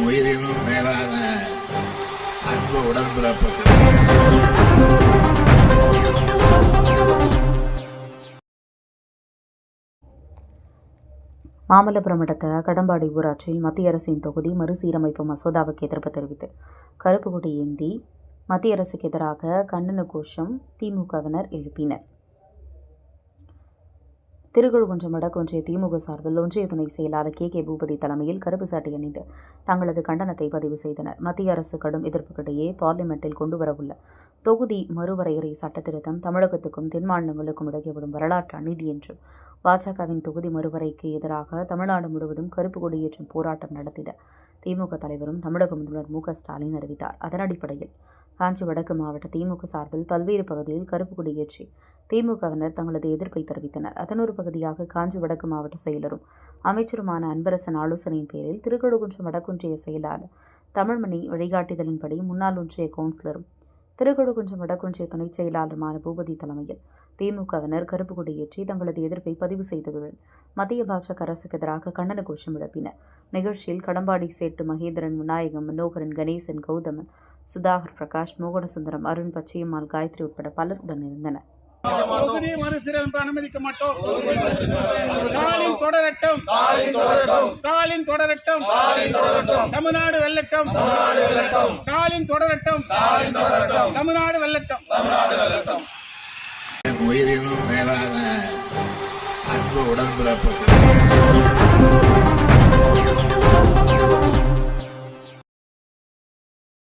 உயிரினும் மேலான அன்பு உடன்பிறப்புகள். மாமல்லபுரம் அடுத்த கடம்பாடி ஊராட்சியில் மத்திய அரசின் தொகுதி மறுசீரமைப்பு மசோதாவுக்கு எதிர்ப்பு தெரிவித்து கருப்பு கொடி ஏந்தி மத்திய அரசுக்கு எதிராக கண்டன கோஷம் திமுகவினர் எழுப்பினர். திருக்கழுகுன்றம் வடக்கு ஒன்றிய திமுக சார்பில் ஒன்றிய துணை செயலாளர் கே பூபதி தலைமையில் கருப்பு சட்டை அணிந்து தங்களது கண்டனத்தை பதிவு செய்தனர். மத்திய அரசு கடும் எதிர்ப்புக்கிடையே பார்லிமெண்டில் கொண்டுவரவுள்ள தொகுதி மறுவரையறை சட்டத்திருத்தம் தமிழகத்துக்கும் தென் மாநிலங்களுக்கும் இடையேப்படும் வரலாற்று அநீதி என்றும் பாஜகவின் தொகுதி மறுவரைக்கு எதிராக தமிழ்நாடு முழுவதும் கருப்பு கொடியேற்றும் போராட்டம் நடத்திட திமுக தலைவரும் தமிழக முதல்வர் மு.க.ஸ்டாலின் அறிவித்தார். அதன் அடிப்படையில் காஞ்சி வடக்கு மாவட்ட திமுக சார்பில் பல்வேறு பகுதியில் கருப்பு கொடியேற்றி திமுகவினர் தங்களது எதிர்ப்பை தெரிவித்தனர். அதன் ஒரு பகுதியாக காஞ்சி வடக்கு மாவட்ட செயலரும் அமைச்சருமான அன்பரசன் ஆலோசனையின் பேரில் திருக்கழுகுன்றம் வடக்குன்றிய செயலாளர் தமிழ்மணி வழிகாட்டுதலின்படி முன்னாள் ஒன்றிய கவுன்சிலரும் திருக்கழுகுன்றம் வடக்குன்றிய துணைச் செயலாளருமான பூபதி தலைமையில் திமுகவினர் கருப்பு கொடியேற்றி தங்களது எதிர்ப்பை பதிவு செய்ததுடன் மத்திய பாஜக அரசுக்கு எதிராக கண்டன கோஷம் எழுப்பினர். நிகழ்ச்சியில் கடம்பாடி சேட்டு மகேந்திரன், விநாயகம், மனோகரன், கணேசன், கௌதமன், சுதாகர் பிரகாஷ், மோகனசுந்தரம், அருண், பச்சையம்மாள், காயத்ரி உட்பட பலர் உடனிருந்தனர். தொகுதி மறுசீரமைப்பு அனுமதிக்க மாட்டோம். ஸ்டாலின் தொடரட்டும், ஸ்டாலின் தொடரட்டும், தமிழ்நாடு வெல்லட்டும், ஸ்டாலின் தொடரட்டும், தமிழ்நாடு வெல்லட்டும். உயிரினும் மேலான அன்பு உடன்பிறப்புகள்.